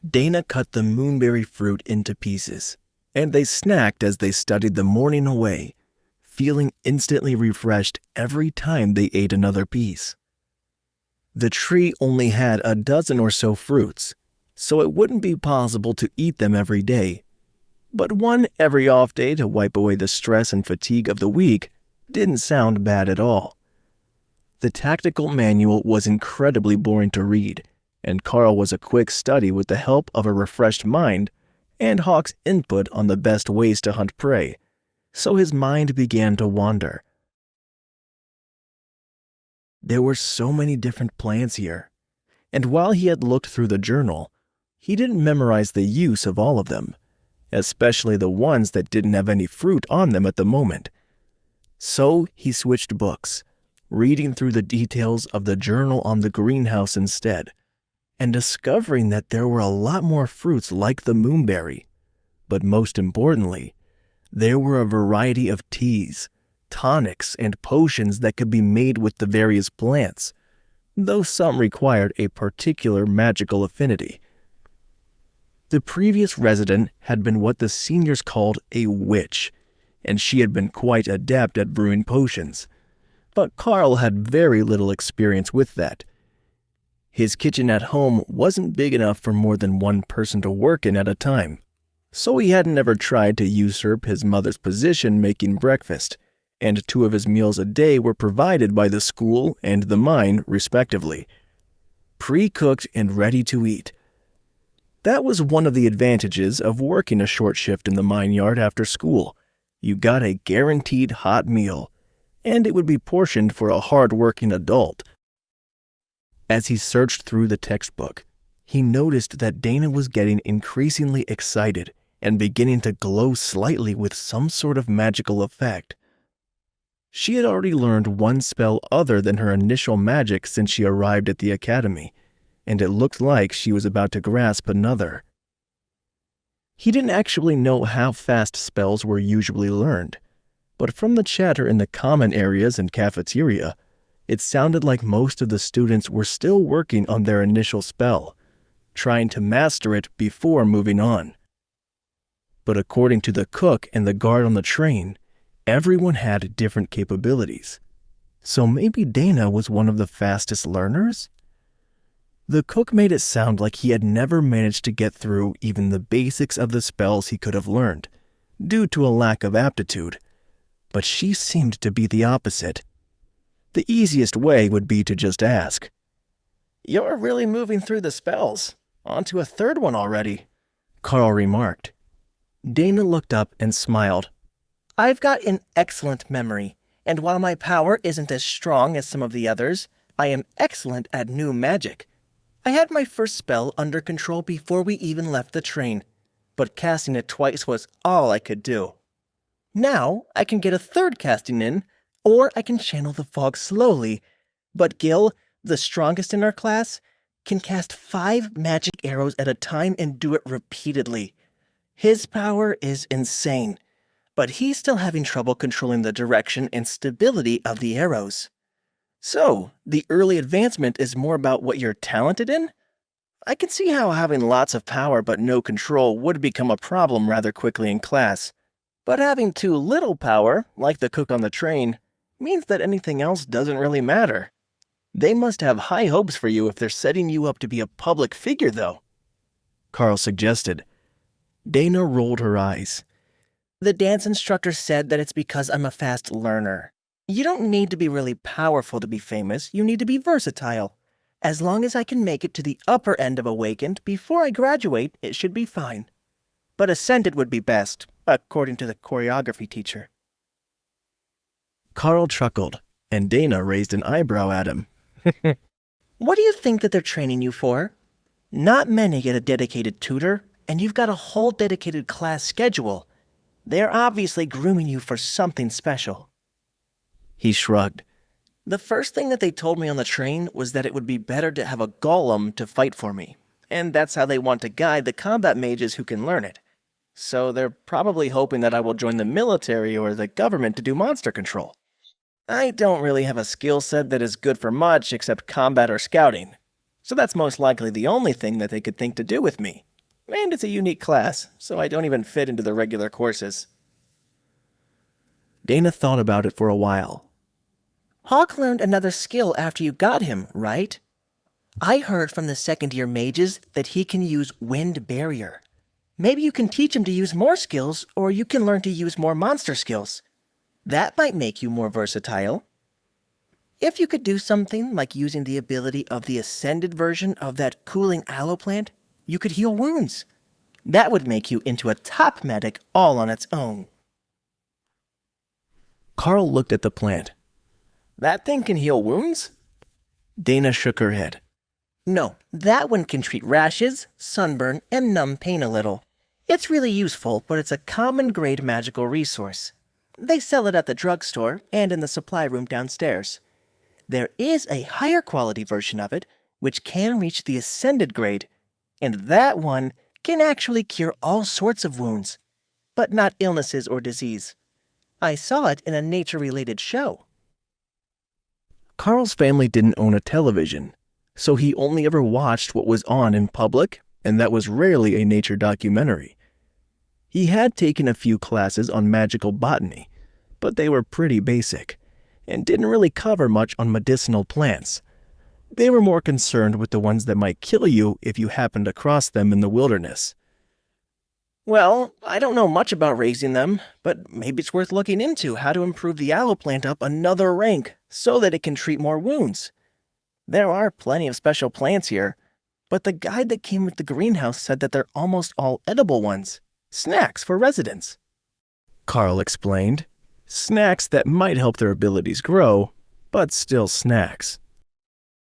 Dana cut the moonberry fruit into pieces, and they snacked as they studied the morning away, feeling instantly refreshed every time they ate another piece. The tree only had a dozen or so fruits, so it wouldn't be possible to eat them every day, but one every off day to wipe away the stress and fatigue of the week didn't sound bad at all. The tactical manual was incredibly boring to read, and Karl was a quick study with the help of a refreshed mind and Hawk's input on the best ways to hunt prey, so his mind began to wander. There were so many different plants here, and while he had looked through the journal, he didn't memorize the use of all of them, especially the ones that didn't have any fruit on them at the moment. So he switched books, reading through the details of the journal on the greenhouse instead, and discovering that there were a lot more fruits like the moonberry. But most importantly, there were a variety of teas, tonics, and potions that could be made with the various plants, though some required a particular magical affinity. The previous resident had been what the seniors called a witch, and she had been quite adept at brewing potions. But Karl had very little experience with that. His kitchen at home wasn't big enough for more than one person to work in at a time, so he hadn't ever tried to usurp his mother's position making breakfast, and 2 of his meals a day were provided by the school and the mine, respectively, pre-cooked and ready to eat. That was one of the advantages of working a short shift in the mine yard after school. You got a guaranteed hot meal, and it would be portioned for a hard-working adult. As he searched through the textbook, he noticed that Dana was getting increasingly excited and beginning to glow slightly with some sort of magical effect. She had already learned one spell other than her initial magic since she arrived at the academy, and it looked like she was about to grasp another. He didn't actually know how fast spells were usually learned, but from the chatter in the common areas and cafeteria, it sounded like most of the students were still working on their initial spell, trying to master it before moving on. But according to the cook and the guard on the train, everyone had different capabilities. So maybe Dana was one of the fastest learners? The cook made it sound like he had never managed to get through even the basics of the spells he could have learned, due to a lack of aptitude. But she seemed to be the opposite. The easiest way would be to just ask, "You're really moving through the spells. On to a 3rd one already," Karl remarked. Dana looked up and smiled. "I've got an excellent memory, and while my power isn't as strong as some of the others, I am excellent at new magic. I had my first spell under control before we even left the train, but casting it twice was all I could do. Now I can get a 3rd casting in, or I can channel the fog slowly, but Gil, the strongest in our class, can cast 5 magic arrows at a time and do it repeatedly. His power is insane, but he's still having trouble controlling the direction and stability of the arrows. So, the early advancement is more about what you're talented in? I can see how having lots of power but no control would become a problem rather quickly in class, but having too little power, like the cook on the train, means that anything else doesn't really matter. They must have high hopes for you if they're setting you up to be a public figure, though," Karl suggested. Dana rolled her eyes. "The dance instructor said that it's because I'm a fast learner. You don't need to be really powerful to be famous, you need to be versatile. As long as I can make it to the upper end of Awakened before I graduate, it should be fine. But Ascended would be best, according to the choreography teacher." Karl chuckled, and Dana raised an eyebrow at him. "What do you think that they're training you for? Not many get a dedicated tutor, and you've got a whole dedicated class schedule. They're obviously grooming you for something special." He shrugged. "The first thing that they told me on the train was that it would be better to have a golem to fight for me, and that's how they want to guide the combat mages who can learn it. So they're probably hoping that I will join the military or the government to do monster control. I don't really have a skill set that is good for much except combat or scouting, so that's most likely the only thing that they could think to do with me, And it's a unique class, so I don't even fit into the regular courses. Dana thought about it for a while. Hawk learned another skill after you got him, right? I heard from the second-year mages that he can use wind barrier. Maybe you can teach him to use more skills, or you can learn to use more monster skills. That might make you more versatile. If you could do something like using the ability of the ascended version of that cooling aloe plant, you could heal wounds. That would make you into a top medic all on its own. Karl looked at the plant. That thing can heal wounds? Dana shook her head. No, that one can treat rashes, sunburn, and numb pain a little. It's really useful, but it's a common-grade magical resource. They sell it at the drugstore and in the supply room downstairs. There is a higher quality version of it, which can reach the ascended grade, and that one can actually cure all sorts of wounds, but not illnesses or disease. I saw it in a nature-related show. Karl's family didn't own a television, so he only ever watched what was on in public, and that was rarely a nature documentary. He had taken a few classes on magical botany, but they were pretty basic, and didn't really cover much on medicinal plants. They were more concerned with the ones that might kill you if you happened across them in the wilderness. Well, I don't know much about raising them, but maybe it's worth looking into how to improve the aloe plant up another rank so that it can treat more wounds. There are plenty of special plants here, but the guide that came with the greenhouse said that they're almost all edible ones, snacks for residents. Karl explained. Snacks that might help their abilities grow, but still snacks.